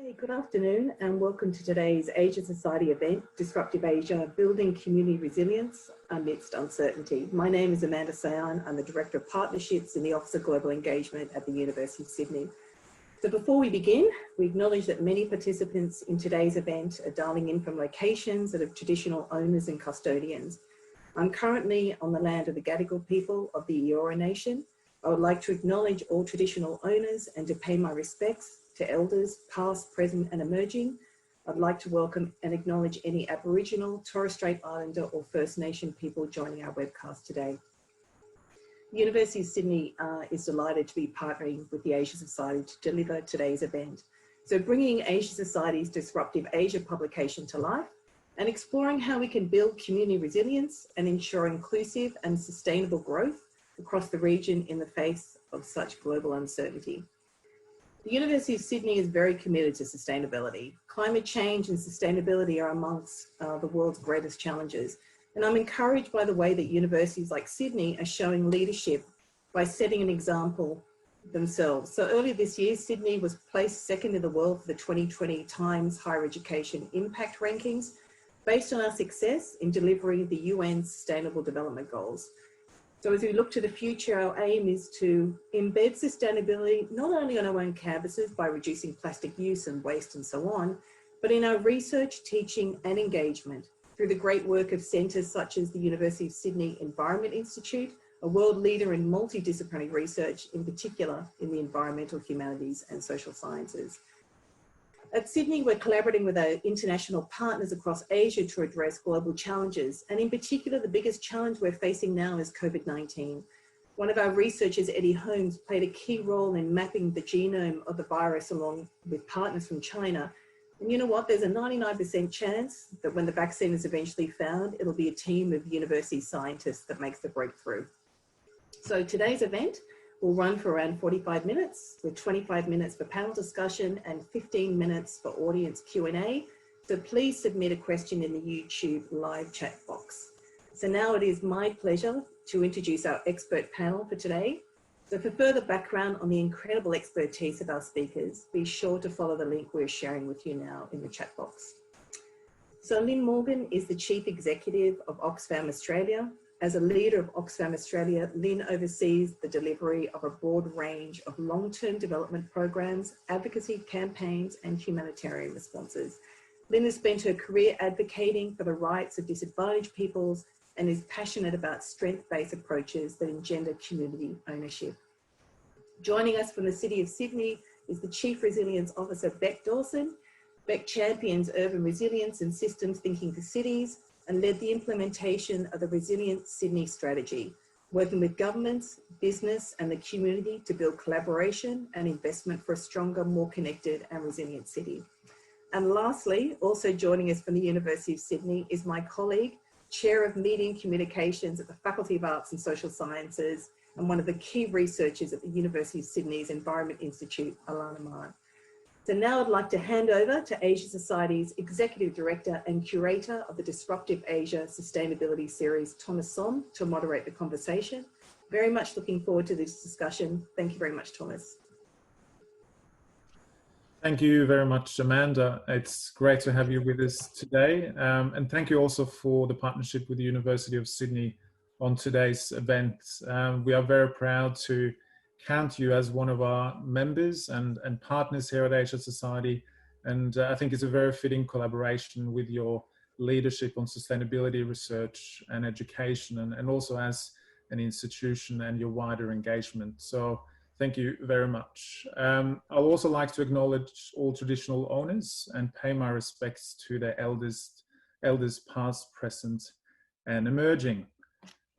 Hey, good afternoon and welcome to today's Asia Society event, Disruptive Asia, Building Community Resilience Amidst Uncertainty. My name is Amanda Sayan. I'm the Director of Partnerships in the Office of Global Engagement at the University of Sydney. So before we begin, we acknowledge that many participants in today's event are dialing in from locations that have traditional owners and custodians. I'm currently on the land of the Gadigal people of the Eora Nation. I would like to acknowledge all traditional owners and to pay my respects to elders, past, present and emerging. I'd like to welcome and acknowledge any Aboriginal, Torres Strait Islander or First Nation people joining our webcast today. The University of Sydney is delighted to be partnering with the Asia Society to deliver today's event. So bringing Asia Society's Disruptive Asia publication to life and exploring how we can build community resilience and ensure inclusive and sustainable growth across the region in the face of such global uncertainty. The University of Sydney is very committed to sustainability. Climate change and sustainability are amongst the world's greatest challenges. And I'm encouraged by the way that universities like Sydney are showing leadership by setting an example themselves. So earlier this year, Sydney was placed second in the world for the 2020 Times Higher Education Impact Rankings based on our success in delivering the UN's Sustainable Development Goals. So as we look to the future, our aim is to embed sustainability not only on our own campuses by reducing plastic use and waste and so on, but in our research, teaching and engagement through the great work of centres such as the University of Sydney Environment Institute, a world leader in multidisciplinary research, in particular in the environmental humanities and social sciences. At Sydney, we're collaborating with our international partners across Asia to address global challenges. And in particular, the biggest challenge we're facing now is COVID-19. One of our researchers, Eddie Holmes, played a key role in mapping the genome of the virus along with partners from China. And you know what? There's a 99% chance that when the vaccine is eventually found, it'll be a team of university scientists that makes the breakthrough. So today's event will run for around 45 minutes with 25 minutes for panel discussion and 15 minutes for audience Q&A. So please submit a question in the YouTube live chat box. So now it is my pleasure to introduce our expert panel for today. So for further background on the incredible expertise of our speakers, be sure to follow the link we're sharing with you now in the chat box. So Lynn Morgain is the Chief Executive of Oxfam Australia. As a leader of Oxfam Australia, Lynn oversees the delivery of a broad range of long-term development programs, advocacy campaigns, and humanitarian responses. Lynn has spent her career advocating for the rights of disadvantaged peoples and is passionate about strength-based approaches that engender community ownership. Joining us from the City of Sydney is the Chief Resilience Officer, Beck Dawson. Beck champions urban resilience and systems thinking for cities, and led the implementation of the Resilient Sydney strategy, working with governments, business and the community to build collaboration and investment for a stronger, more connected and resilient city. And lastly, also joining us from the University of Sydney is my colleague, Chair of Media and Communications at the Faculty of Arts and Social Sciences and one of the key researchers at the University of Sydney's Environment Institute, Alana Mann. So now I'd like to hand over to Asia Society's Executive Director and Curator of the Disruptive Asia Sustainability Series, Thomas Som, to moderate the conversation. Very much looking forward to this discussion. Thank you very much, Thomas. Thank you very much, Amanda. It's great to have you with us today. And thank you also for the partnership with the University of Sydney on today's event. We are very proud to count you as one of our members and partners here at Asia Society. And I think it's a very fitting collaboration with your leadership on sustainability research and education, and also as an institution and your wider engagement. So thank you very much. I'll also like to acknowledge all traditional owners and pay my respects to their elders past, present, and emerging.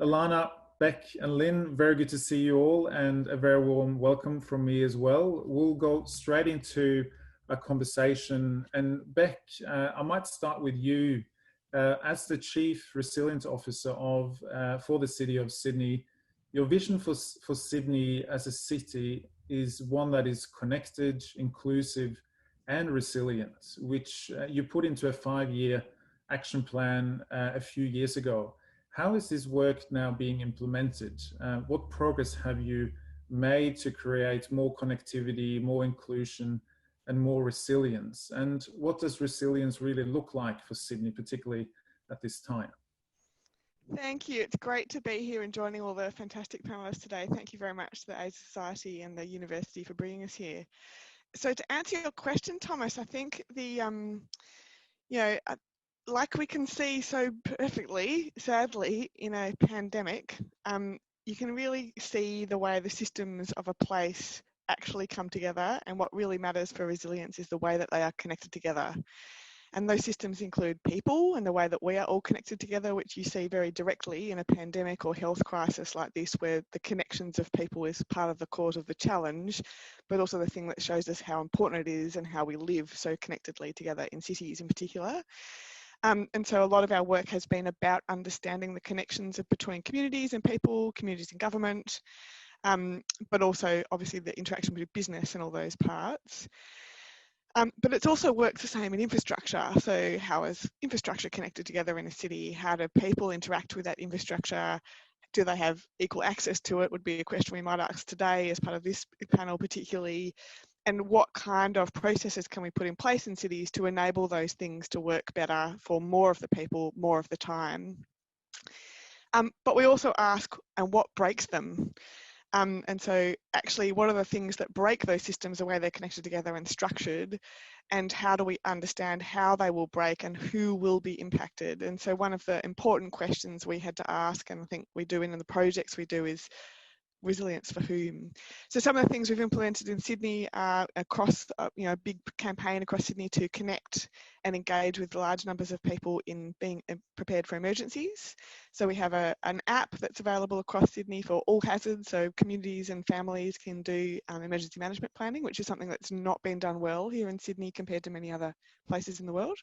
Alana, Beck and Lynn, very good to see you all, and a very warm welcome from me as well. We'll go straight into a conversation. And Beck, I might start with you. As the Chief Resilience Officer for the City of Sydney, your vision for Sydney as a city is one that is connected, inclusive and resilient, which you put into a 5-year action plan a few years ago. How is this work now being implemented? What progress have you made to create more connectivity, more inclusion, and more resilience. And what does resilience really look like for Sydney, particularly at this time? Thank you. It's great to be here and joining all the fantastic panelists today. Thank you very much to the Asia Society and the university for bringing us here. So to answer your question, Thomas, I think like we can see so perfectly, sadly, in a pandemic, you can really see the way the systems of a place actually come together, and what really matters for resilience is the way that they are connected together. And those systems include people and the way that we are all connected together, which you see very directly in a pandemic or health crisis like this, where the connections of people is part of the cause of the challenge, but also the thing that shows us how important it is and how we live so connectedly together in cities in particular. And so a lot of our work has been about understanding the connections between communities and people, communities and government, but also obviously the interaction with business and all those parts. But it's also works the same in infrastructure. So how is infrastructure connected together in a city? How do people interact with that infrastructure? Do they have equal access to it? Would be a question we might ask today as part of this panel particularly. And what kind of processes can we put in place in cities to enable those things to work better for more of the people, more of the time? But we also ask, and what breaks them? And so actually, what are the things that break those systems, the way they're connected together and structured, and how do we understand how they will break and who will be impacted? And so one of the important questions we had to ask, and I think we do in the projects we do, is resilience for whom? So some of the things we've implemented in Sydney are across, a big campaign across Sydney to connect and engage with large numbers of people in being prepared for emergencies. So we have an app that's available across Sydney for all hazards, so communities and families can do emergency management planning, which is something that's not been done well here in Sydney compared to many other places in the world.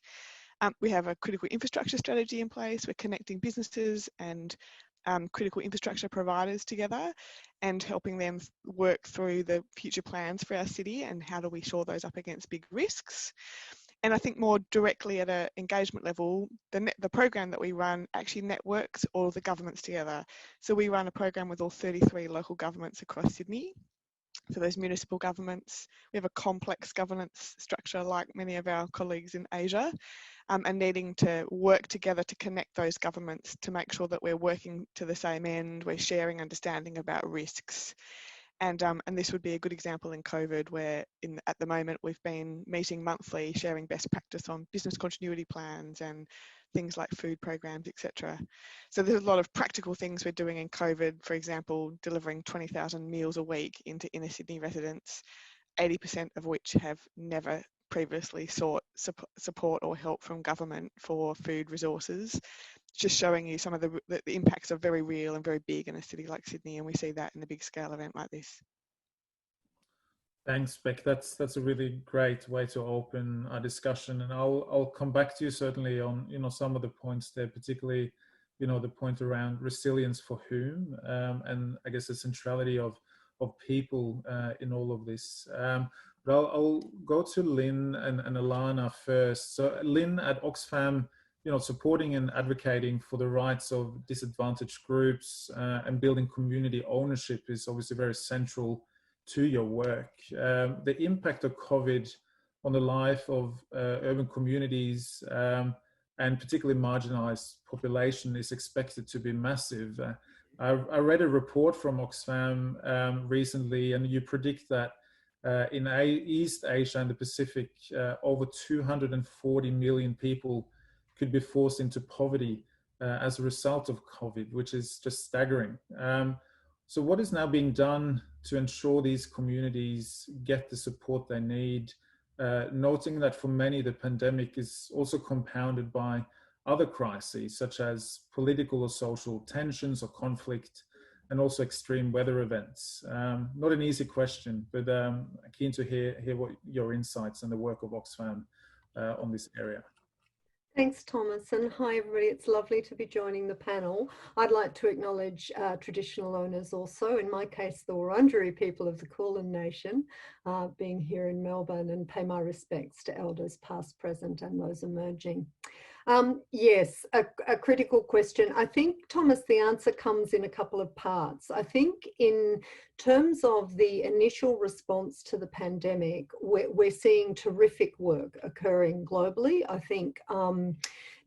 We have a critical infrastructure strategy in place. We're connecting businesses and critical infrastructure providers together and helping them work through the future plans for our city and how do we shore those up against big risks. And I think more directly at an engagement level, the program that we run actually networks all the governments together. So we run a program with all 33 local governments across Sydney. For those municipal governments, we have a complex governance structure like many of our colleagues in Asia, and needing to work together to connect those governments to make sure that we're working to the same end, we're sharing understanding about risks. And this would be a good example in COVID, where at the moment we've been meeting monthly, sharing best practice on business continuity plans and things like food programs, etc. So there's a lot of practical things we're doing in COVID, for example, delivering 20,000 meals a week into inner Sydney residents, 80% of which have never previously sought support or help from government for food resources. Just showing you some of the impacts are very real and very big in a city like Sydney, and we see that in a big scale event like this. Thanks, Beck. That's a really great way to open our discussion, and I'll come back to you certainly on some of the points there, particularly the point around resilience for whom, and I guess the centrality of people in all of this. But I'll go to Lynn and Alana first. So Lynn at Oxfam, supporting and advocating for the rights of disadvantaged groups and building community ownership is obviously very central to your work. The impact of COVID on the life of urban communities and particularly marginalized population is expected to be massive. I read a report from Oxfam recently, and you predict that in East Asia and the Pacific, over 240 million people could be forced into poverty as a result of COVID, which is just staggering. So what is now being done to ensure these communities get the support they need, noting that for many, the pandemic is also compounded by other crises, such as political or social tensions or conflict, and also extreme weather events? Not an easy question, but keen to hear what your insights and the work of Oxfam on this area. Thanks, Thomas, and hi everybody. It's lovely to be joining the panel. I'd like to acknowledge traditional owners also, in my case the Wurundjeri people of the Kulin Nation, being here in Melbourne, and pay my respects to elders past, present and those emerging. Yes, a critical question. I think, Thomas, the answer comes in a couple of parts. I think in terms of the initial response to the pandemic, we're seeing terrific work occurring globally. I think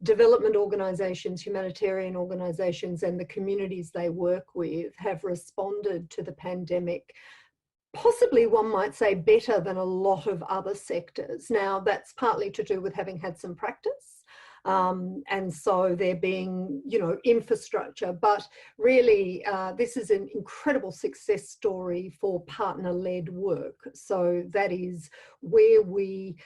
development organisations, humanitarian organisations and the communities they work with have responded to the pandemic possibly, one might say, better than a lot of other sectors. Now, that's partly to do with having had some practice. And so there being, infrastructure, but really this is an incredible success story for partner-led work. So that is where we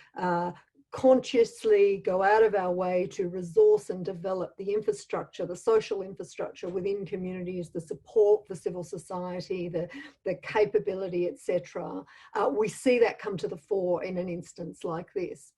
consciously go out of our way to resource and develop the infrastructure, the social infrastructure within communities, the support for civil society, the capability, etc. We see that come to the fore in an instance like this.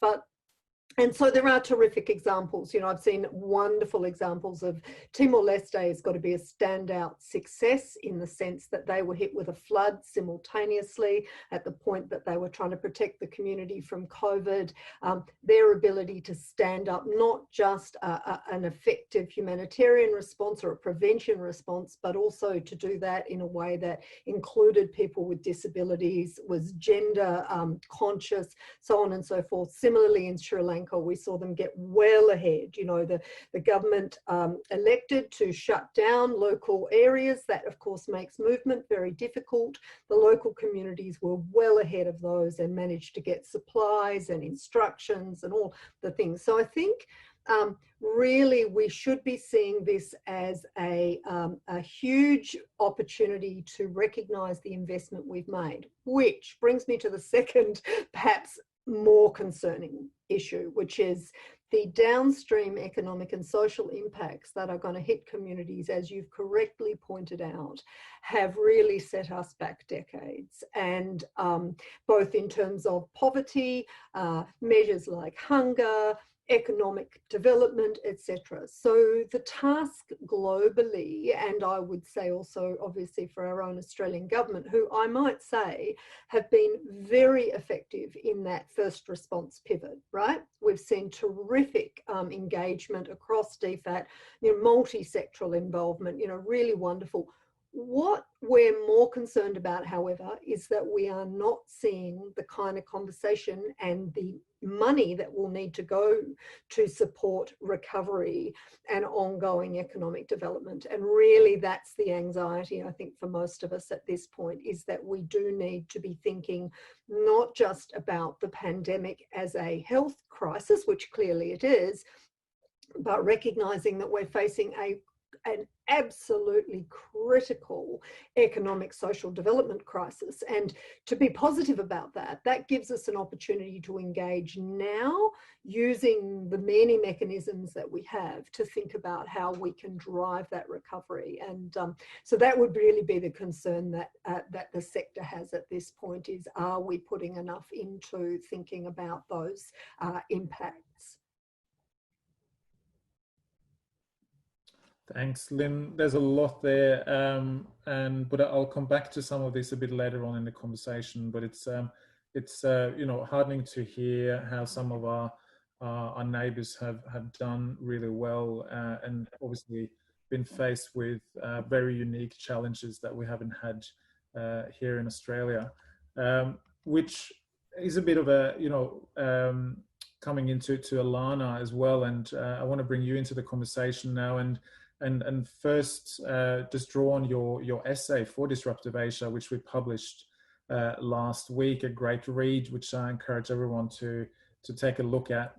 And so there are terrific examples. I've seen wonderful examples of Timor-Leste has got to be a standout success in the sense that they were hit with a flood simultaneously at the point that they were trying to protect the community from COVID. Their ability to stand up, not just an effective humanitarian response or a prevention response, but also to do that in a way that included people with disabilities, was gender conscious, so on and so forth. Similarly, in Sri Lanka, we saw them get well ahead. The government elected to shut down local areas. That, of course, makes movement very difficult. The local communities were well ahead of those and managed to get supplies and instructions and all the things. So I think really we should be seeing this as a huge opportunity to recognise the investment we've made, which brings me to the second, perhaps more concerning issue, which is the downstream economic and social impacts that are going to hit communities, as you've correctly pointed out, have really set us back decades. And both in terms of poverty, measures like hunger, economic development, etc. So the task globally, and I would say also obviously for our own Australian government, who I might say have been very effective in that first response pivot, right? We've seen terrific engagement across DFAT, multi-sectoral involvement, really wonderful. What we're more concerned about, however, is that we are not seeing the kind of conversation and the money that will need to go to support recovery and ongoing economic development. And really that's the anxiety, I think, for most of us at this point, is that we do need to be thinking not just about the pandemic as a health crisis, which clearly it is, but recognizing that we're facing an absolutely critical economic social development crisis. And to be positive about that, that gives us an opportunity to engage now using the many mechanisms that we have to think about how we can drive that recovery. And so that would really be the concern that that the sector has at this point, is are we putting enough into thinking about those impacts? Thanks, Lynn. There's a lot there, but I'll come back to some of this a bit later on in the conversation. But it's heartening to hear how some of our neighbours have done really well, and obviously been faced with very unique challenges that we haven't had here in Australia, which is a bit of a coming into Alana as well. And I want to bring you into the conversation now, and first just draw on your essay for Disruptive Asia, which we published last week, a great read, which I encourage everyone to take a look at.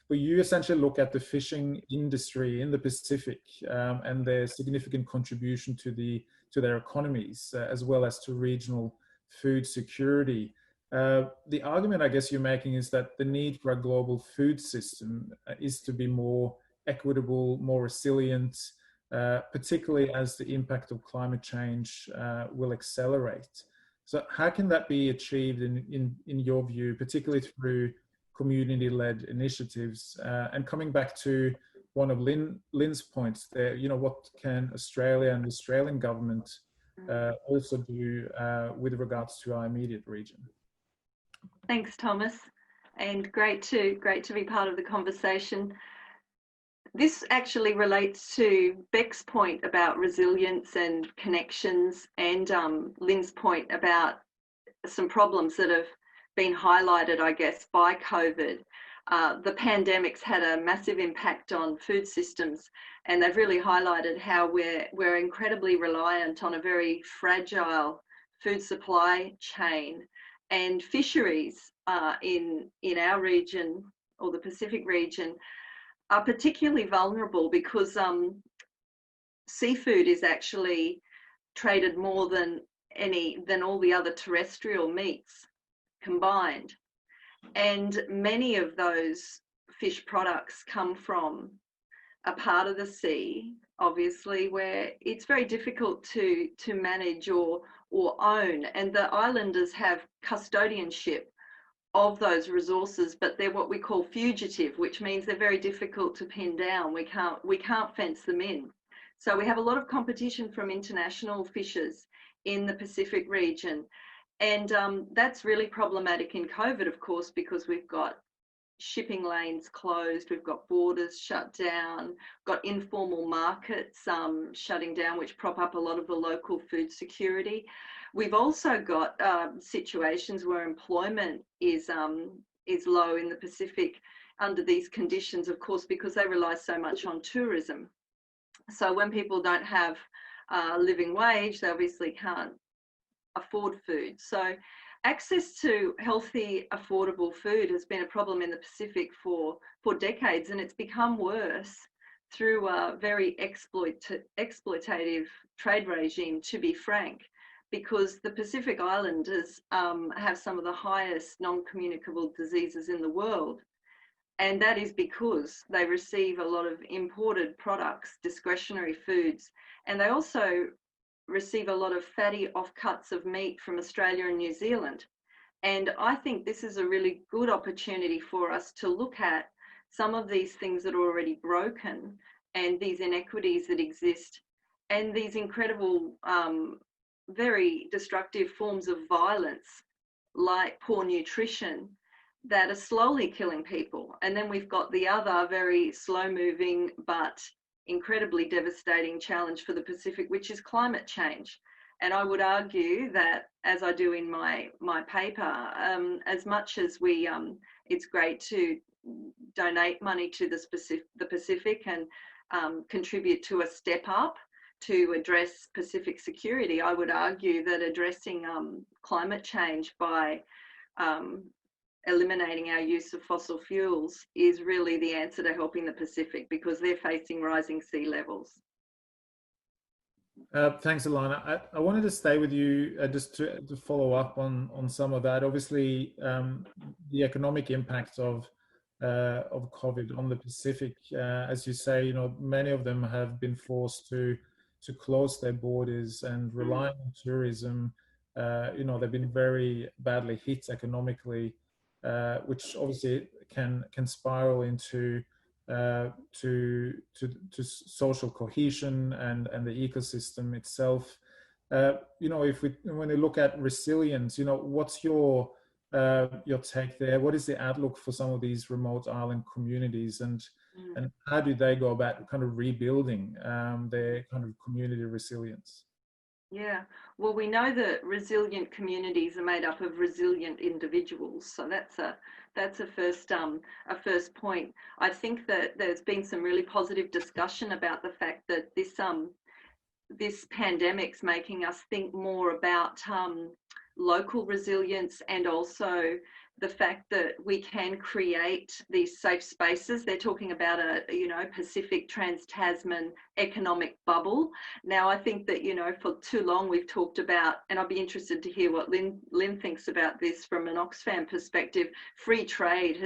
But you essentially look at the fishing industry in the Pacific and their significant contribution to their economies, as well as to regional food security. The argument I guess you're making is that the need for a global food system is to be more equitable, more resilient, particularly as the impact of climate change will accelerate. So how can that be achieved in your view, particularly through community-led initiatives? And coming back to one of Lynn's points there, what can Australia and the Australian government also do with regards to our immediate region? Thanks, Thomas, and great to be part of the conversation. this actually relates to Beck's point about resilience and connections, and Lynn's point about some problems that have been highlighted, I guess, by COVID. The pandemic's had a massive impact on food systems, and they've really highlighted how we're incredibly reliant on a very fragile food supply chain, and fisheries in our region, or the Pacific region, are particularly vulnerable because seafood is actually traded more than all the other terrestrial meats combined. And many of those fish products come from a part of the sea, obviously, where it's very difficult to manage or own. And the islanders have custodianship of those resources, but they're what we call fugitive, which means they're very difficult to pin down. We can't fence them in. So we have a lot of competition from international fishers in the Pacific region. And that's really problematic in COVID, of course, because we've got shipping lanes closed, we've got borders shut down, got informal markets shutting down, which prop up a lot of the local food security. We've also got situations where employment is low in the Pacific under these conditions, of course, because they rely so much on tourism. So when people don't have a living wage, they obviously can't afford food. So access to healthy, affordable food has been a problem in the Pacific for decades, and it's become worse through a very exploitative trade regime, to be frank, because the Pacific Islanders have some of the highest non-communicable diseases in the world. And that is because they receive a lot of imported products, discretionary foods, and they also receive a lot of fatty offcuts of meat from Australia and New Zealand. And I think this is a really good opportunity for us to look at some of these things that are already broken, and these inequities that exist, and these incredible, very destructive forms of violence, like poor nutrition, that are slowly killing people. And then we've got the other very slow moving but incredibly devastating challenge for the Pacific, which is climate change. And I would argue that, as I do in my paper, as much as it's great to donate money to the Pacific and contribute to a step up to address Pacific security, I would argue that addressing climate change by eliminating our use of fossil fuels is really the answer to helping the Pacific, because they're facing rising sea levels. Thanks, Alana. I wanted to stay with you just to follow up on some of that. Obviously, the economic impact of COVID on the Pacific, as you say, many of them have been forced to close their borders and rely on tourism. They've been very badly hit economically, which obviously can spiral into to social cohesion and the ecosystem itself. When you look at resilience, what's your take there? What is the outlook for some of these remote island communities, and how do they go about kind of rebuilding their kind of community resilience? Yeah, well, we know that resilient communities are made up of resilient individuals, so that's a first point. I think that there's been some really positive discussion about the fact that this pandemic's making us think more about local resilience, and also the fact that we can create these safe spaces. They're talking about a Pacific Trans-Tasman economic bubble. Now, I think that for too long we've talked about, and I'd be interested to hear what Lynn thinks about this from an Oxfam perspective. Free trade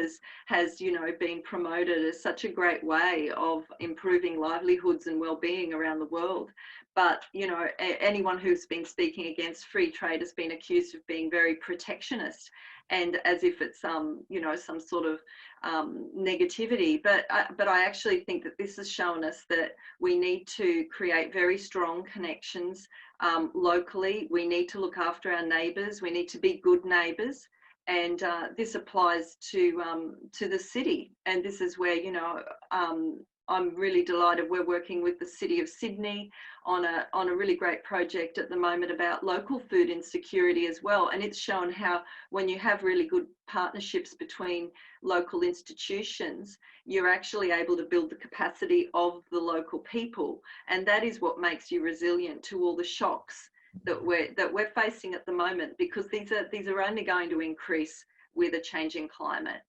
has been promoted as such a great way of improving livelihoods and well-being around the world. But anyone who's been speaking against free trade has been accused of being very protectionist, and as if it's some sort of negativity. But I actually think that this has shown us that we need to create very strong connections locally. We need to look after our neighbours. We need to be good neighbours. And this applies to the city. And this is where I'm really delighted we're working with the City of Sydney on a really great project at the moment about local food insecurity as well. And it's shown how when you have really good partnerships between local institutions, you're actually able to build the capacity of the local people. And that is what makes you resilient to all the shocks that we're facing at the moment, because these are only going to increase with a changing climate.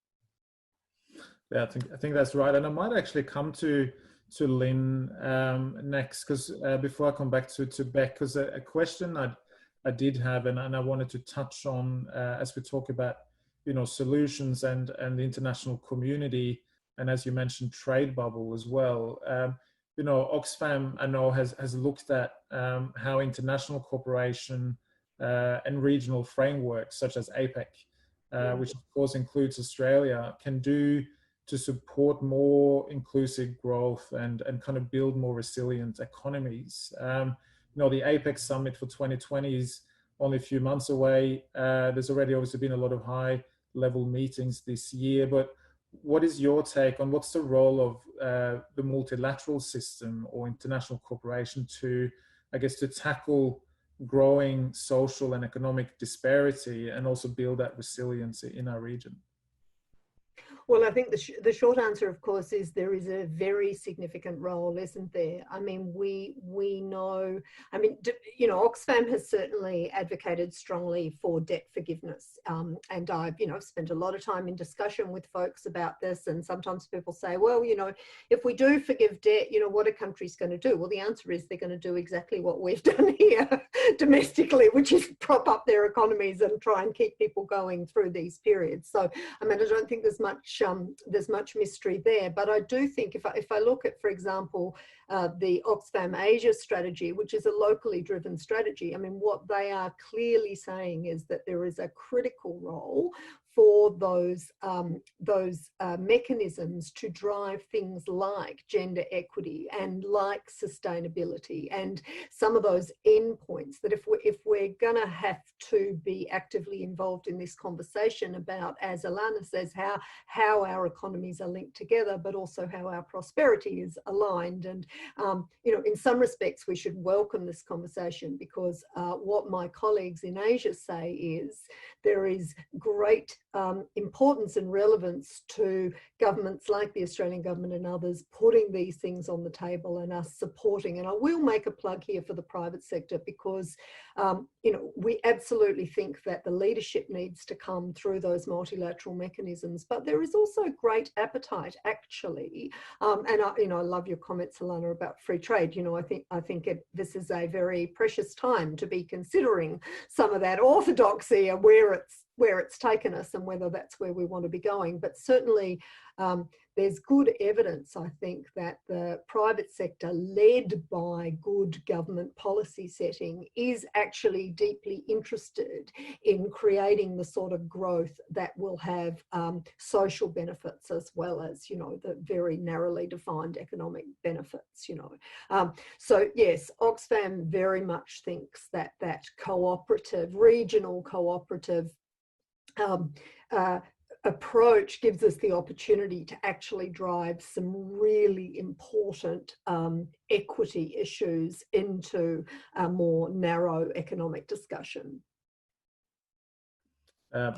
Yeah, I think that's right. And I might actually come to Lynn next, because before I come back to Beck, because a question I did have and I wanted to touch on as we talk about, you know, solutions and the international community, and as you mentioned, trade bubble as well. You know, Oxfam, I know, has looked at how international cooperation and regional frameworks such as APEC, which of course includes Australia, can do to support more inclusive growth and kind of build more resilient economies. You know, the APEC summit for 2020 is only a few months away. There's already obviously been a lot of high level meetings this year, but what is your take on what's the role of the multilateral system or international cooperation to, I guess, to tackle growing social and economic disparity and also build that resilience in our region? Well, I think the short answer, of course, is there is a very significant role, isn't there? I mean, we know, I mean, you know, Oxfam has certainly advocated strongly for debt forgiveness. And I've, you know, spent a lot of time in discussion with folks about this. And sometimes people say, well, you know, if we do forgive debt, you know, what are countries going to do? Well, the answer is they're going to do exactly what we've done here domestically, which is prop up their economies and try and keep people going through these periods. So, I mean, I don't think there's much mystery there, but I do think if I look at, for example, the Oxfam Asia strategy, which is a locally driven strategy, I mean, what they are clearly saying is that there is a critical role for those mechanisms to drive things like gender equity and like sustainability and some of those endpoints that if we're going to have to be actively involved in this conversation about, as Alana says, how our economies are linked together, but also how our prosperity is aligned. And you know, in some respects, we should welcome this conversation, because what my colleagues in Asia say is there is great importance and relevance to governments like the Australian government and others putting these things on the table and us supporting. And I will make a plug here for the private sector, because you know, we absolutely think that the leadership needs to come through those multilateral mechanisms, but there is also great appetite actually. And I, you know, I love your comments, Alana, about free trade. You know, I think this is a very precious time to be considering some of that orthodoxy and where it's taken us and whether that's where we want to be going. But certainly there's good evidence, I think, that the private sector, led by good government policy setting, is actually deeply interested in creating the sort of growth that will have social benefits as well as, you know, the very narrowly defined economic benefits, you know. So yes, Oxfam very much thinks that that cooperative, regional cooperative approach gives us the opportunity to actually drive some really important equity issues into a more narrow economic discussion.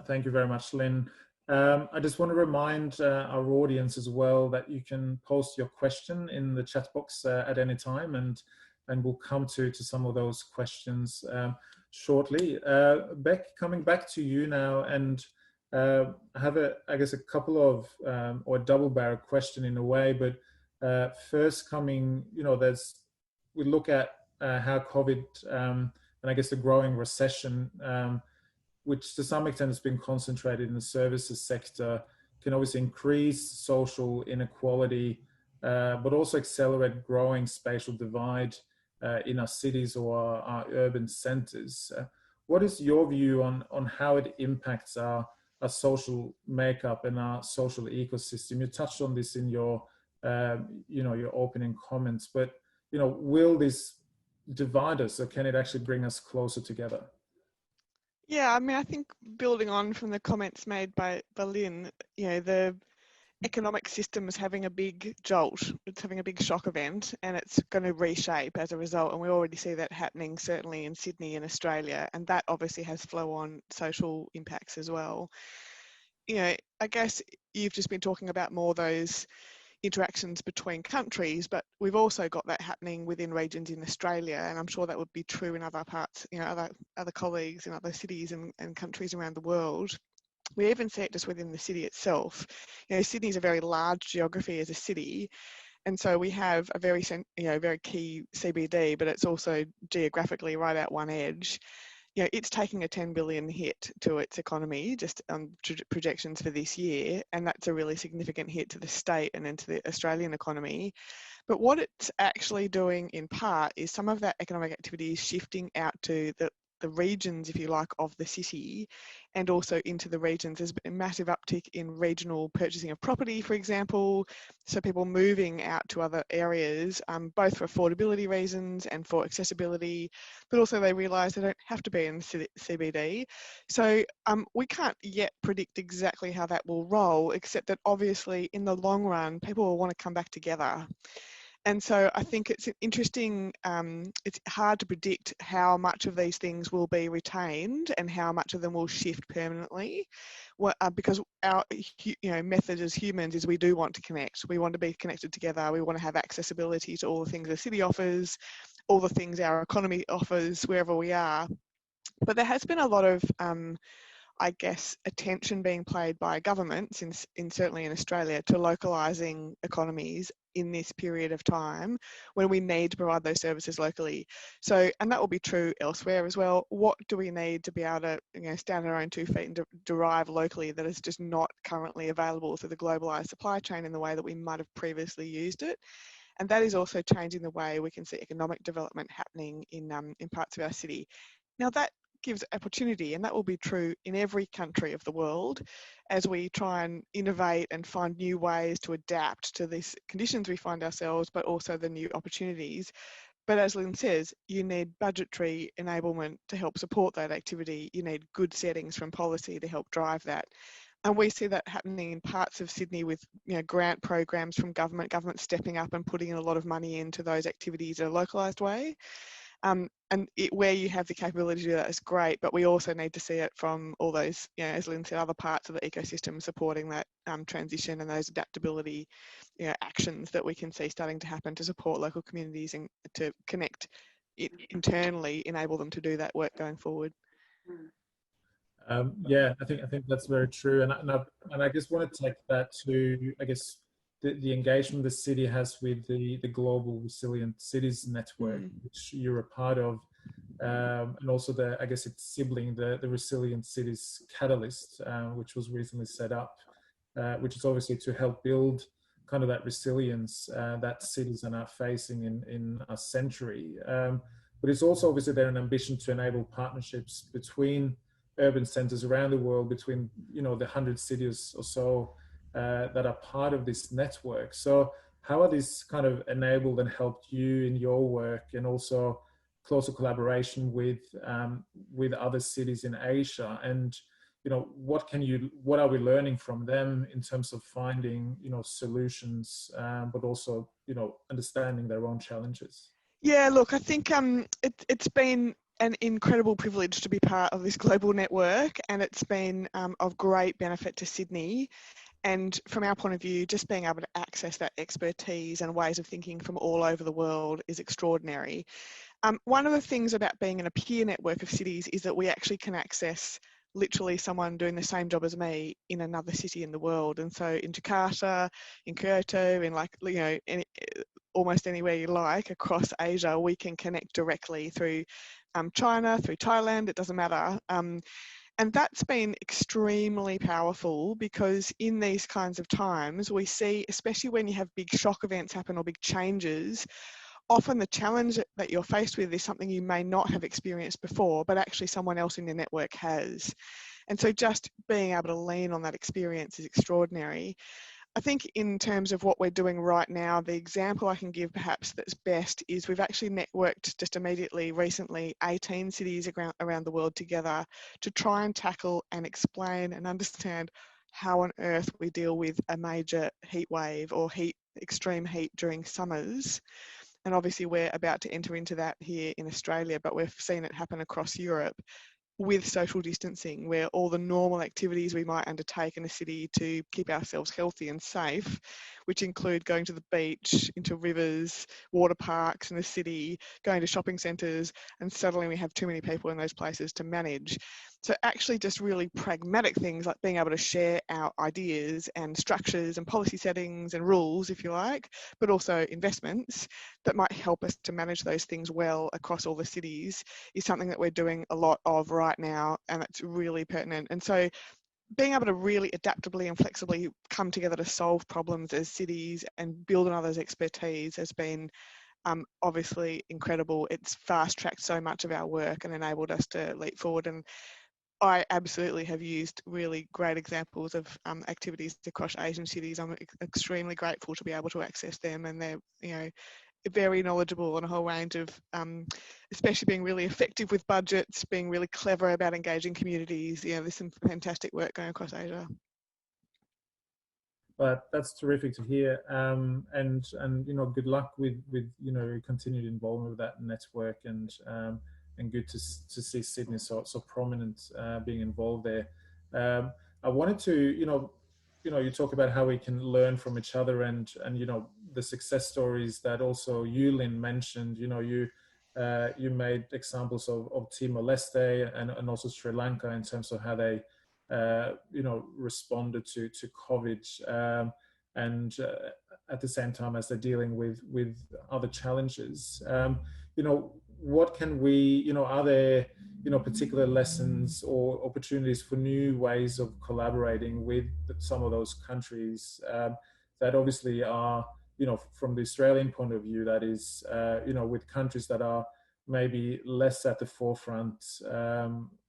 Thank you very much, Lynn. I just want to remind our audience as well that you can post your question in the chat box at any time, and we'll come to some of those questions shortly. Beck, coming back to you now, and I have I guess a couple of, or a double-barrel question in a way, but first coming, you know, we look at how COVID and I guess the growing recession, which to some extent has been concentrated in the services sector, can obviously increase social inequality, but also accelerate growing spatial divide in our cities or our urban centers. What is your view on how it impacts our social makeup and our social ecosystem? You touched on this in your, you know, your opening comments, but, you know, will this divide us, or can it actually bring us closer together? Yeah, I mean, I think building on from the comments made by Lynn, you know, economic system is having a big jolt. It's having a big shock event, and it's going to reshape as a result. And we already see that happening, certainly in Sydney and Australia, and that obviously has flow-on social impacts as well. You know, I guess you've just been talking about more those interactions between countries, but we've also got that happening within regions in Australia, and I'm sure that would be true in other parts, you know, other colleagues in other cities and countries around the world. We even see it just within the city itself. You know, Sydney is a very large geography as a city, and so we have a very, you know, very key CBD, but it's also geographically right out one edge. You know, it's taking a 10 billion hit to its economy, just on projections for this year, and that's a really significant hit to the state and then to the Australian economy. But what it's actually doing in part is some of that economic activity is shifting out to the regions, if you like, of the city, and also into the regions. There's been a massive uptick in regional purchasing of property, for example, so people moving out to other areas, both for affordability reasons and for accessibility, but also they realise they don't have to be in the CBD. So we can't yet predict exactly how that will roll, except that obviously in the long run, people will want to come back together. And so I think it's interesting, it's hard to predict how much of these things will be retained and how much of them will shift permanently, because our method as humans is we do want to connect. We want to be connected together. We want to have accessibility to all the things the city offers, all the things our economy offers, wherever we are. But there has been a lot of I guess, attention being played by governments, certainly in Australia, to localising economies in this period of time when we need to provide those services locally. So, and that will be true elsewhere as well. What do we need to be able to, you know, stand on our own 2 feet and derive locally that is just not currently available through the globalised supply chain in the way that we might have previously used it? And that is also changing the way we can see economic development happening in parts of our city. Now that gives opportunity, and that will be true in every country of the world as we try and innovate and find new ways to adapt to these conditions we find ourselves, but also the new opportunities. But as Lynn says, you need budgetary enablement to help support that activity. You need good settings from policy to help drive that. And we see that happening in parts of Sydney with, you know, grant programs from government stepping up and putting in a lot of money into those activities in a localised way. Where you have the capability to do that is great, but we also need to see it from all those, you know, as Lynn said, other parts of the ecosystem supporting that transition and those adaptability, you know, actions that we can see starting to happen to support local communities and to connect internally, enable them to do that work going forward. Yeah, I think that's very true, and I just want to take that to, I guess, the engagement the city has with the Global Resilient Cities Network, which you're a part of, and also I guess its sibling, the Resilient Cities Catalyst, which was recently set up, which is obviously to help build kind of that resilience that cities are now facing in a century. But it's also obviously there an ambition to enable partnerships between urban centers around the world, between, you know, the 100 cities or so that are part of this network. So how are these kind of enabled and helped you in your work, and also closer collaboration with other cities in Asia? And, you know, what are we learning from them in terms of finding, you know, solutions, but also, you know, understanding their own challenges? Yeah, look, I think it's been an incredible privilege to be part of this global network, and it's been of great benefit to Sydney. And from our point of view, just being able to access that expertise and ways of thinking from all over the world is extraordinary. One of the things about being in a peer network of cities is that we actually can access literally someone doing the same job as me in another city in the world. And so in Jakarta, in Kyoto, in, like, you know, almost anywhere you like across Asia, we can connect directly through China, through Thailand, it doesn't matter. And that's been extremely powerful, because in these kinds of times we see, especially when you have big shock events happen or big changes, often the challenge that you're faced with is something you may not have experienced before, but actually someone else in your network has. And so just being able to lean on that experience is extraordinary. I think in terms of what we're doing right now, the example I can give perhaps that's best is we've actually networked just immediately recently 18 cities around the world together to try and tackle and explain and understand how on earth we deal with a major heat wave or extreme heat during summers. And obviously we're about to enter into that here in Australia, but we've seen it happen across Europe with social distancing, where all the normal activities we might undertake in a city to keep ourselves healthy and safe, which include going to the beach, into rivers, water parks in the city, going to shopping centres, and suddenly we have too many people in those places to manage. So actually just really pragmatic things like being able to share our ideas and structures and policy settings and rules, if you like, but also investments that might help us to manage those things well across all the cities is something that we're doing a lot of right now, and it's really pertinent. And so being able to really adaptably and flexibly come together to solve problems as cities and build on others' expertise has been obviously incredible. It's fast-tracked so much of our work and enabled us to leap forward. And I absolutely have used really great examples of activities across Asian cities. I'm extremely grateful to be able to access them, and they're, you know, very knowledgeable on a whole range of, especially being really effective with budgets, being really clever about engaging communities. You know, there's some fantastic work going across Asia. But that's terrific to hear, and you know, good luck with you know, your continued involvement with that network, and good to see Sydney so prominent, being involved there. I wanted to, you know, you talk about how we can learn from each other, and you know, the success stories that also you, Lynn, mentioned. You know, you made examples of Timor-Leste and also Sri Lanka in terms of how they you know, responded to COVID, and at the same time as they're dealing with other challenges. You know, what can we, you know, are there, you know, particular lessons or opportunities for new ways of collaborating with some of those countries that obviously are, you know, from the Australian point of view, that is, you know, with countries that are maybe less at the forefront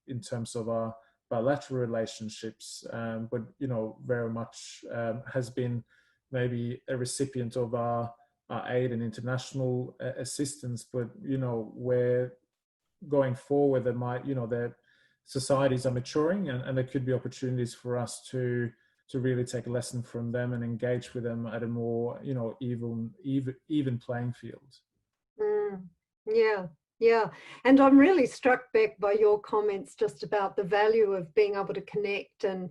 in terms of our bilateral relationships, but you know, very much has been maybe a recipient of our aid and international assistance, but you know, where going forward there might, you know, their societies are maturing, and there could be opportunities for us to really take a lesson from them and engage with them at a more, you know, even playing field. Yeah. Yeah, and I'm really struck, Beck, by your comments just about the value of being able to connect and,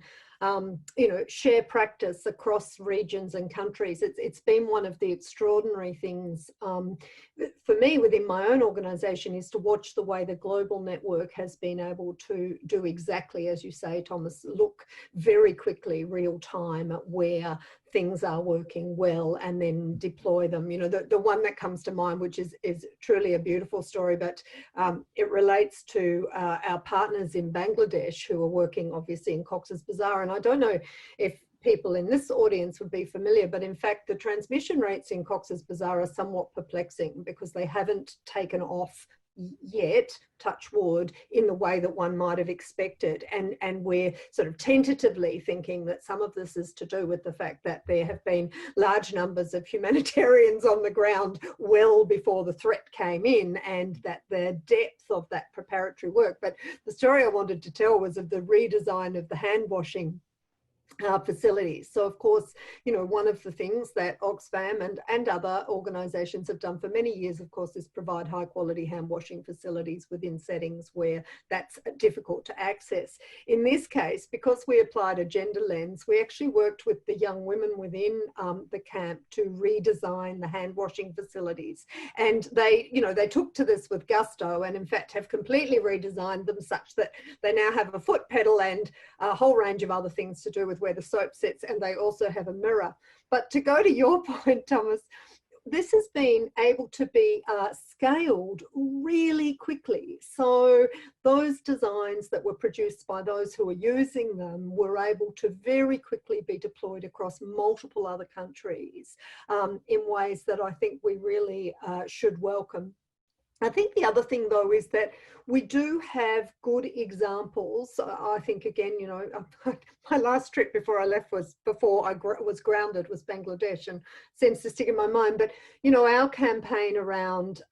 you know, share practice across regions and countries. It's been one of the extraordinary things for me within my own organisation, is to watch the way the global network has been able to do exactly as you say, Thomas, look very quickly, real time, at where things are working well and then deploy them. You know, the one that comes to mind, which is truly a beautiful story, but it relates to our partners in Bangladesh who are working obviously in Cox's Bazar. And I don't know if people in this audience would be familiar, but in fact the transmission rates in Cox's Bazar are somewhat perplexing because they haven't taken off yet, touch wood, in the way that one might have expected. And we're sort of tentatively thinking that some of this is to do with the fact that there have been large numbers of humanitarians on the ground well before the threat came in, and that the depth of that preparatory work. But the story I wanted to tell was of the redesign of the hand washing facilities. So of course, you know, one of the things that Oxfam and other organisations have done for many years, of course, is provide high quality hand washing facilities within settings where that's difficult to access. In this case, because we applied a gender lens, we actually worked with the young women within the camp to redesign the hand washing facilities. And they, you know, they took to this with gusto, and in fact have completely redesigned them such that they now have a foot pedal and a whole range of other things to do with where the soap sits, and they also have a mirror. But to go to your point, Thomas, this has been able to be scaled really quickly. So those designs that were produced by those who are using them were able to very quickly be deployed across multiple other countries in ways that I think we really should welcome. I think the other thing, though, is that we do have good examples. I think, again, you know, my last trip before I left was before I was grounded was Bangladesh, and seems to stick in my mind. But, you know, our campaign around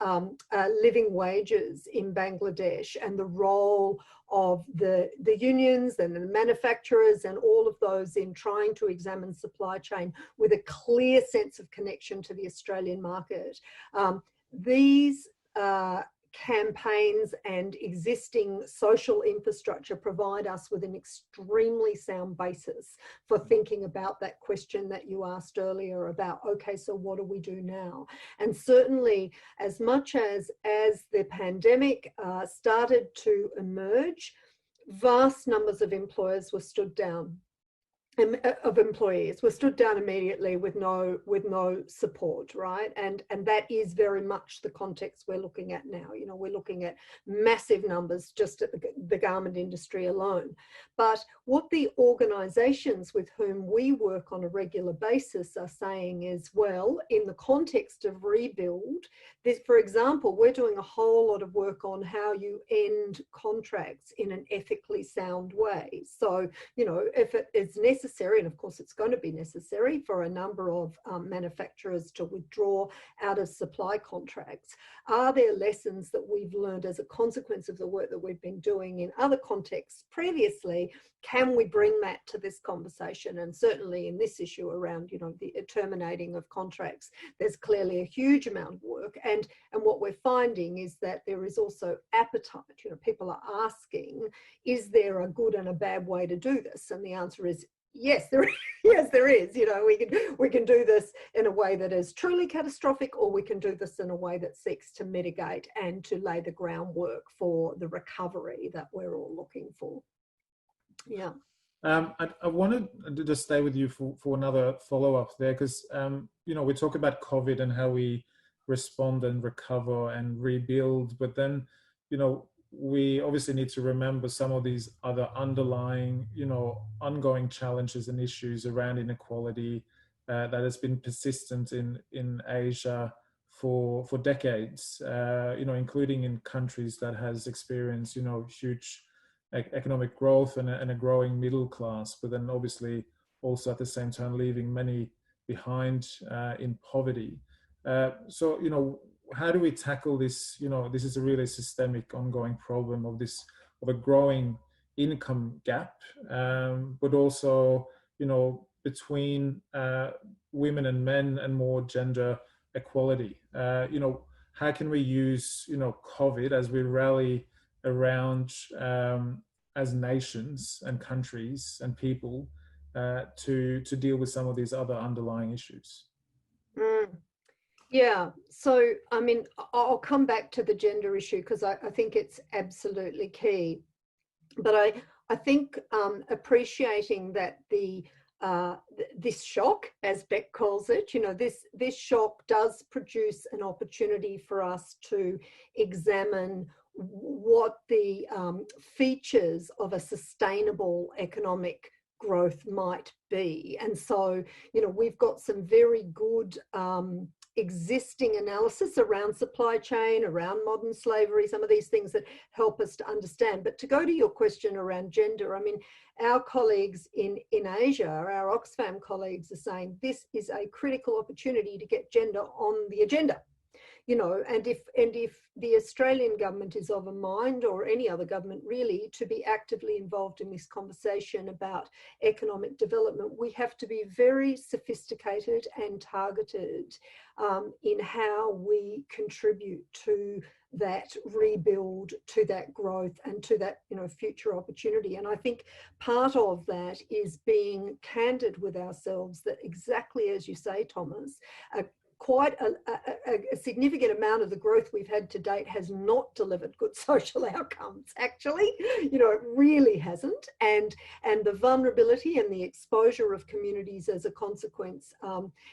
living wages in Bangladesh and the role of the unions and the manufacturers and all of those in trying to examine supply chain with a clear sense of connection to the Australian market. These campaigns and existing social infrastructure provide us with an extremely sound basis for thinking about that question that you asked earlier about, okay, so what do we do now? And certainly, as much as the pandemic started to emerge, vast numbers of employers were stood down. Of employees were stood down immediately with no support, right? And that is very much the context we're looking at now. You know, we're looking at massive numbers just at the garment industry alone. But what the organisations with whom we work on a regular basis are saying is, well, in the context of rebuild, this, for example, we're doing a whole lot of work on how you end contracts in an ethically sound way. So, you know, if it is necessary, and of course it's going to be necessary for a number of manufacturers to withdraw out of supply contracts, are there lessons that we've learned as a consequence of the work that we've been doing in other contexts previously? Can we bring that to this conversation? And certainly in this issue around, you know, the terminating of contracts, there's clearly a huge amount of work. And what we're finding is that there is also appetite. You know, people are asking, is there a good and a bad way to do this? And the answer is yes, there is. Yes, there is. You know, we can do this in a way that is truly catastrophic, or we can do this in a way that seeks to mitigate and to lay the groundwork for the recovery that we're all looking for. Yeah. I wanted to just stay with you for another follow-up there, because, you know, we talk about COVID and how we respond and recover and rebuild, but then, you know, we obviously need to remember some of these other underlying, you know, ongoing challenges and issues around inequality that has been persistent in Asia for decades, you know, including in countries that has experienced, you know, huge economic growth and a growing middle class, but then obviously also at the same time leaving many behind in poverty. So, you know, how do we tackle this? You know, this is a really systemic ongoing problem of a growing income gap, but also, you know, between women and men and more gender equality. You know, how can we use, you know, COVID as we rally around as nations and countries and people to deal with some of these other underlying issues? Yeah, so I mean, I'll come back to the gender issue because I think it's absolutely key. But I think appreciating that this shock, as Beck calls it, you know, this shock does produce an opportunity for us to examine what the features of a sustainable economic growth might be. And so, you know, we've got some very good existing analysis around supply chain, around modern slavery, some of these things that help us to understand. But to go to your question around gender, I mean, our colleagues in Asia, our Oxfam colleagues are saying this is a critical opportunity to get gender on the agenda. You know, and if the Australian government is of a mind, or any other government really, to be actively involved in this conversation about economic development, we have to be very sophisticated and targeted in how we contribute to that rebuild, to that growth, and to that, you know, future opportunity. And I think part of that is being candid with ourselves that, exactly as you say, Thomas, quite a significant amount of the growth we've had to date has not delivered good social outcomes, actually. You know, it really hasn't. And the vulnerability and the exposure of communities as a consequence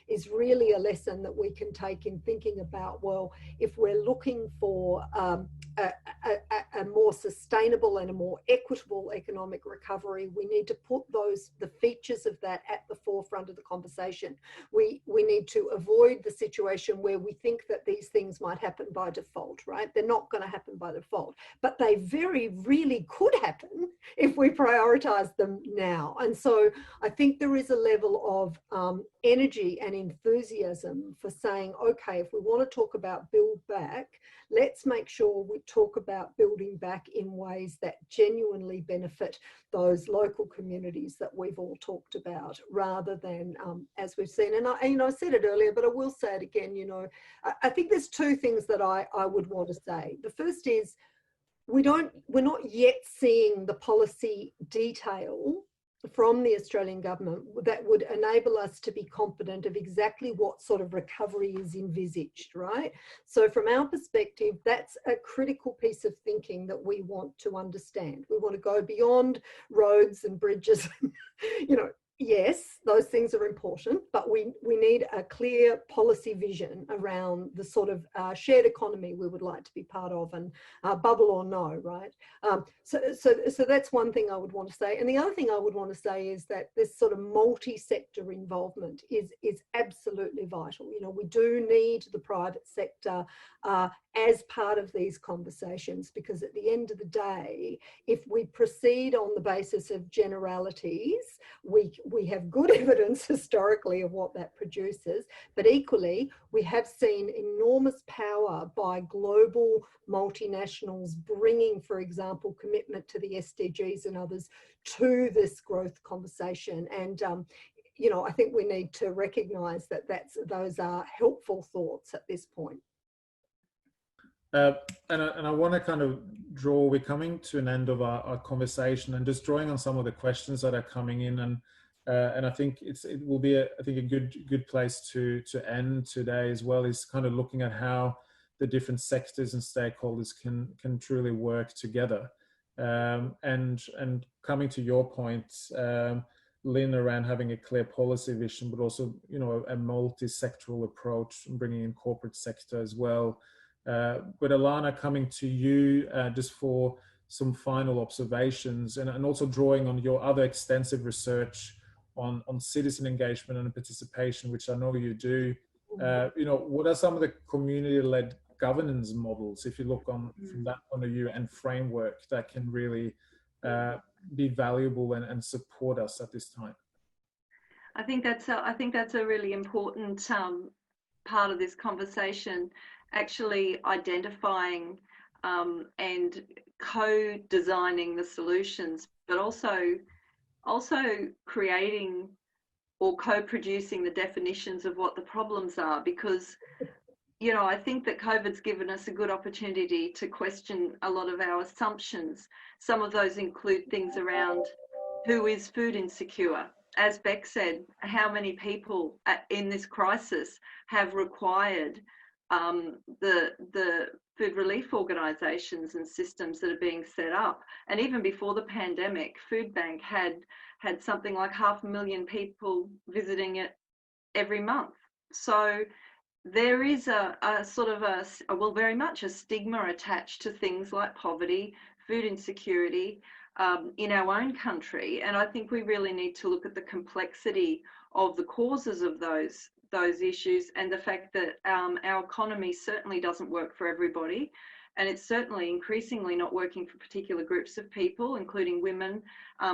is really a lesson that we can take in thinking about, well, if we're looking for a more sustainable and a more equitable economic recovery, we need to put the features of that at the forefront of the conversation. We need to avoid the situation where we think that these things might happen by default, right? They're not going to happen by default, but they very really could happen if we prioritize them now. And so I think there is a level of energy and enthusiasm for saying, okay, if we want to talk about build back, let's make sure we talk about building back in ways that genuinely benefit those local communities that we've all talked about, rather than, as we've seen, and I said it earlier, but I will say it again, I think there's two things that I would want to say. The first is, we're not yet seeing the policy detail from the Australian government that would enable us to be confident of exactly what sort of recovery is envisaged, right? So from our perspective, that's a critical piece of thinking that we want to understand. We want to go beyond roads and bridges, yes, those things are important, but we need a clear policy vision around the sort of shared economy we would like to be part of, and bubble or no, right? So that's one thing I would want to say. And the other thing I would want to say is that this sort of multi-sector involvement is absolutely vital. We do need the private sector as part of these conversations, because at the end of the day, if we proceed on the basis of generalities, we have good evidence historically of what that produces, but equally we have seen enormous power by global multinationals bringing, for example, commitment to the SDGs and others to this growth conversation. And I think we need to recognise that those are helpful thoughts at this point. And I want to kind of we're coming to an end of our conversation, and just drawing on some of the questions that are coming in, and I think it will be a good place to end today as well, is kind of looking at how the different sectors and stakeholders can truly work together, and coming to your point, Lynn, around having a clear policy vision, but also a multi-sectoral approach and bringing in corporate sector as well. But Alana, coming to you just for some final observations, and also drawing on your other extensive research on citizen engagement and participation, which I know you do. What are some of the community-led governance models, if you look on from that point of view, and framework that can really be valuable and support us at this time? I think that's a really important part of this conversation. Actually identifying and co-designing the solutions, but also creating or co-producing the definitions of what the problems are, because I think that COVID's given us a good opportunity to question a lot of our assumptions. Some of those include things around who is food insecure. As Beck said, how many people in this crisis have required the food relief organisations and systems that are being set up. And even before the pandemic, Food Bank had something like 500,000 people visiting it every month. So there is a sort of very much a stigma attached to things like poverty, food insecurity in our own country. And I think we really need to look at the complexity of the causes of those issues, and the fact that our economy certainly doesn't work for everybody, and it's certainly increasingly not working for particular groups of people, including women,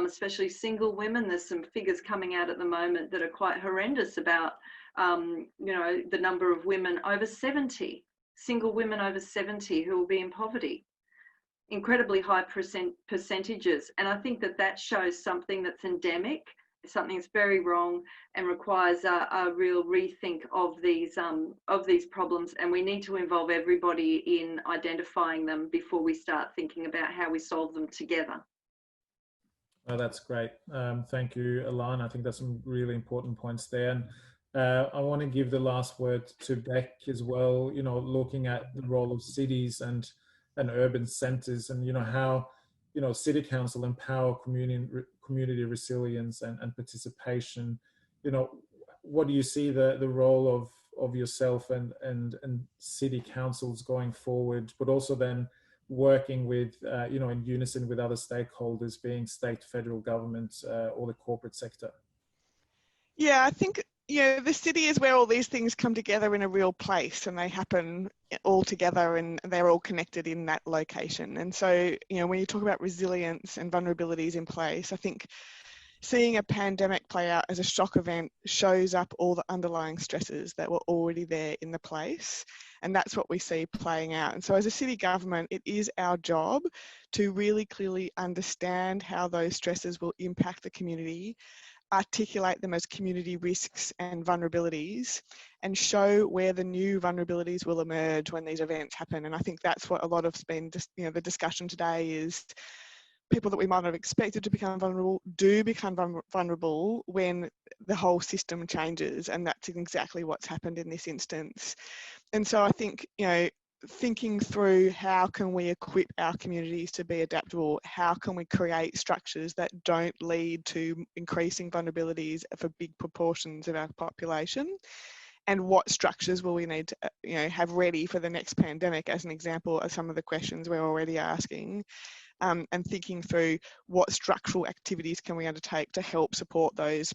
especially single women. There's some figures coming out at the moment that are quite horrendous about the number of women over 70, single women over 70 who will be in poverty. Incredibly high percentages, and I think that shows something that's endemic, something that's very wrong, and requires a real rethink of these problems, and we need to involve everybody in identifying them before we start thinking about how we solve them together. Oh, that's great. Thank you, Alana. I think that's some really important points there. And I want to give the last word to Beck as well, looking at the role of cities and urban centres, and how city council empower community resilience and participation. What do you see the role of yourself and city councils going forward, but also then working with, in unison with other stakeholders, being state, federal government, or the corporate sector? Yeah, I think, the city is where all these things come together in a real place, and they happen all together and they're all connected in that location. And so, when you talk about resilience and vulnerabilities in place, I think seeing a pandemic play out as a shock event shows up all the underlying stresses that were already there in the place. And that's what we see playing out. And so as a city government, it is our job to really clearly understand how those stresses will impact the community, articulate them as community risks and vulnerabilities, and show where the new vulnerabilities will emerge when these events happen. And I think that's what a lot of been, the discussion today is. People that we might not have expected to become vulnerable do become vulnerable when the whole system changes, and that's exactly what's happened in this instance. And so I think, thinking through how can we equip our communities to be adaptable, how can we create structures that don't lead to increasing vulnerabilities for big proportions of our population, and what structures will we need to have ready for the next pandemic, as an example of some of the questions we're already asking. And thinking through what structural activities can we undertake to help support those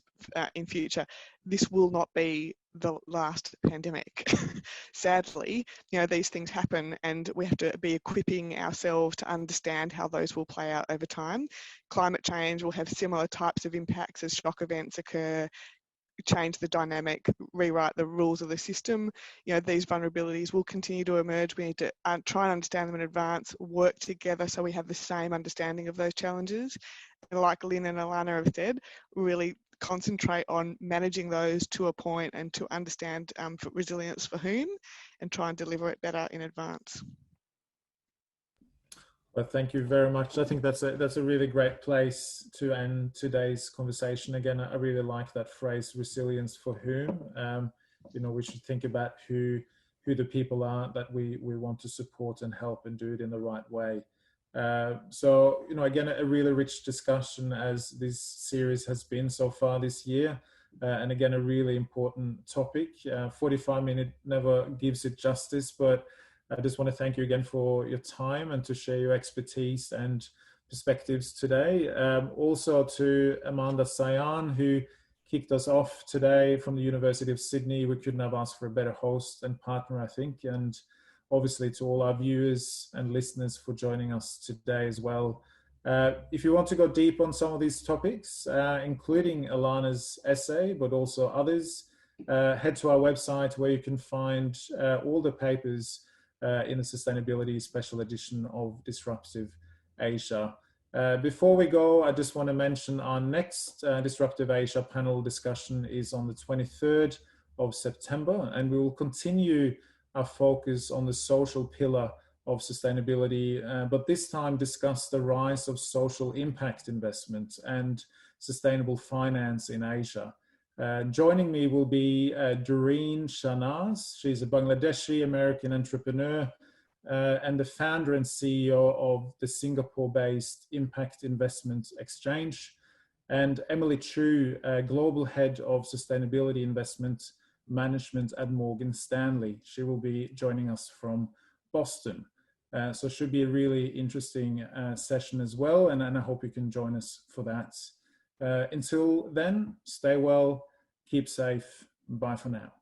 in future. This will not be the last pandemic. Sadly, these things happen, and we have to be equipping ourselves to understand how those will play out over time. Climate change will have similar types of impacts as shock events occur, change the dynamic, rewrite the rules of the system. These vulnerabilities will continue to emerge. We need to try and understand them in advance, work together so we have the same understanding of those challenges. And like Lynn and Alana have said, really concentrate on managing those to a point and to understand resilience for whom, and try and deliver it better in advance. Well, thank you very much. I think that's a really great place to end today's conversation. Again, I really like that phrase, resilience for whom. We should think about who the people are that we want to support and help, and do it in the right way. So, again, a really rich discussion as this series has been so far this year. And again, a really important topic. 45 minutes never gives it justice, but I just want to thank you again for your time and to share your expertise and perspectives today. Also to Amanda Sayan, who kicked us off today from the University of Sydney. We couldn't have asked for a better host and partner, I think. And obviously to all our viewers and listeners for joining us today as well. If you want to go deep on some of these topics, including Alana's essay, but also others, head to our website where you can find all the papers in the Sustainability Special Edition of Disruptive Asia. Before we go, I just want to mention our next Disruptive Asia panel discussion is on the 23rd of September, and we will continue our focus on the social pillar of sustainability, but this time discuss the rise of social impact investment and sustainable finance in Asia. Joining me will be Doreen Shahnaz. She's a Bangladeshi American entrepreneur and the founder and CEO of the Singapore-based Impact Investment Exchange, and Emily Chu, Global Head of Sustainability Investment Management at Morgan Stanley. She will be joining us from Boston. So it should be a really interesting session as well, and I hope you can join us for that. Until then, stay well, keep safe, bye for now.